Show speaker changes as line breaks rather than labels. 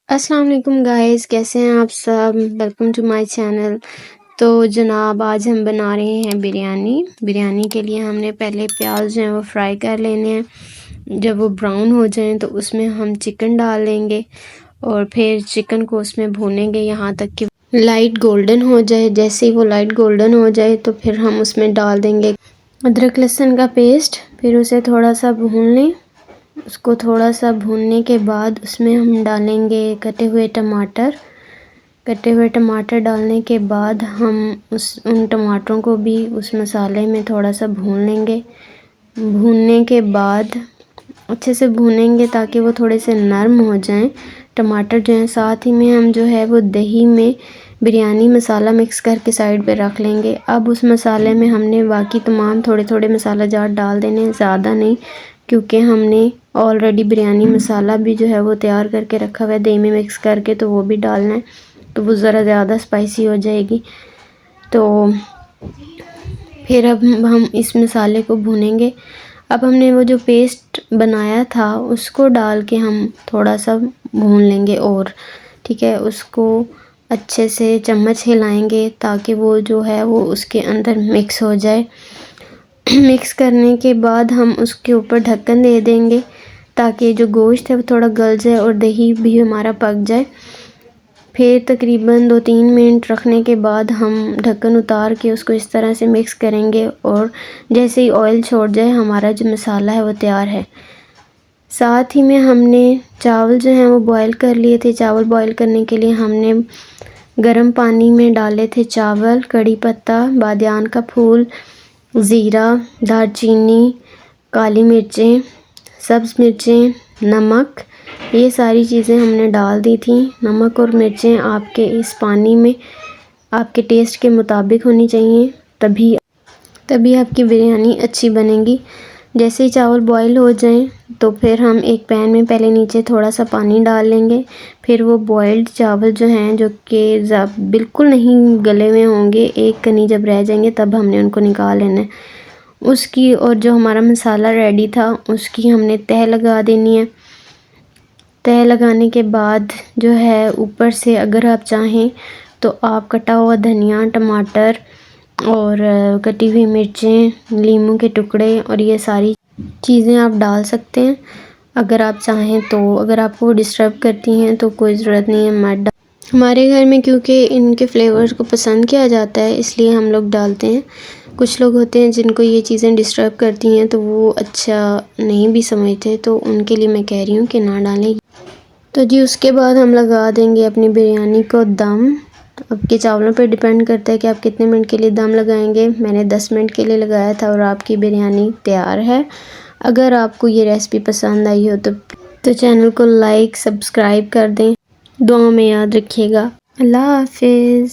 अस्सलाम वालेकुम गाइस, कैसे हैं आप सब। Welcome to my channel. तो जनाब आज हम बना रहे हैं बिरयानी के लिए हमने पहले प्याज जो है वो फ्राई कर लेने हैं। जब वो ब्राउन हो जाएं तो उसमें हम चिकन डाल लेंगे और फिर चिकन को उसमें भूनेंगे यहाँ तक कि लाइट गोल्डन हो जाए। जैसे ही वो लाइट गोल्डन हो जाए तो फिर हम उसमें डाल देंगे अदरक लहसुन का पेस्ट। फिर उसे थोड़ा सा भून लें। उसको थोड़ा सा भूनने के बाद उसमें हम डालेंगे कटे हुए टमाटर डालने के बाद हम उन टमाटरों को भी उस मसाले में थोड़ा सा भून लेंगे। भूनने के बाद अच्छे से भूनेंगे ताकि वो थोड़े से नरम हो जाएं टमाटर जो है। साथ ही में हम जो है वो दही में बिरयानी मसाला मिक्स करके साइड पे रख लेंगे। अब उस मसाले में हमने बाकी तमाम थोड़े थोड़े मसाला जार डाल देने हैं, ज़्यादा नहीं, क्योंकि हमने ऑलरेडी बिरयानी मसाला भी जो है वो तैयार करके रखा हुआ है दही में मिक्स करके, तो वो भी डालना है, तो वो ज़रा ज़्यादा स्पाइसी हो जाएगी। तो फिर अब हम इस मसाले को भूनेंगे। अब हमने वो जो पेस्ट बनाया था उसको डाल के हम थोड़ा सा भून लेंगे और ठीक है, उसको अच्छे से चम्मच हिलाएंगे ताकि वो जो है वो उसके अंदर मिक्स हो जाए। मिक्स करने के बाद हम उसके ऊपर ढक्कन दे देंगे ताकि जो गोश्त है वो थोड़ा गल जाए और दही भी हमारा पक जाए। फिर तकरीबन 2-3 मिनट रखने के बाद हम ढक्कन उतार के उसको इस तरह से मिक्स करेंगे और जैसे ही ऑयल छोड़ जाए हमारा जो मसाला है वो तैयार है। साथ ही में हमने चावल जो हैं वो बॉईल कर लिए थे। चावल बॉईल करने के लिए हमने गर्म पानी में डाले थे चावल, कड़ी पत्ता, बादियान का फूल, ज़ीरा, दालचीनी, काली मिर्चें, सब्ज़ मिर्चें, नमक, ये सारी चीज़ें हमने डाल दी थी। नमक और मिर्चें आपके इस पानी में आपके टेस्ट के मुताबिक होनी चाहिए, तभी आपकी बिरयानी अच्छी बनेगी। जैसे ही चावल बॉईल हो जाएं तो फिर हम एक पैन में पहले नीचे थोड़ा सा पानी डाल लेंगे। फिर वो बॉइल्ड चावल जो हैं, जो कि बिल्कुल नहीं गले हुए होंगे, एक कनी जब रह जाएंगे तब हमने उनको निकाल लेना है उसकी। और जो हमारा मसाला रेडी था उसकी हमने तह लगा देनी है। तह लगाने के बाद जो है ऊपर से अगर आप चाहें तो आप कटा हुआ धनिया, टमाटर और कटी हुई मिर्चें, नींबू के टुकड़े और ये सारी चीज़ें आप डाल सकते हैं अगर आप चाहें तो। अगर आपको डिस्टर्ब करती हैं तो कोई ज़रूरत नहीं है मत डाल। हमारे घर में क्योंकि इनके फ्लेवर्स को पसंद किया जाता है इसलिए हम लोग डालते हैं। कुछ लोग होते हैं जिनको ये चीज़ें डिस्टर्ब करती हैं तो वो अच्छा नहीं भी समझते, तो उनके लिए मैं कह रही हूँ कि ना डालें। तो जी उसके बाद हम लगा देंगे अपनी बिरयानी को दम। आपके चावलों पर डिपेंड करता है कि आप कितने मिनट के लिए दम लगाएंगे। मैंने 10 मिनट के लिए लगाया था और आपकी बिरयानी तैयार है। अगर आपको ये रेसिपी पसंद आई हो तो चैनल को लाइक सब्सक्राइब कर दें। दुआ में याद रखिएगा। अल्लाह हाफिज़।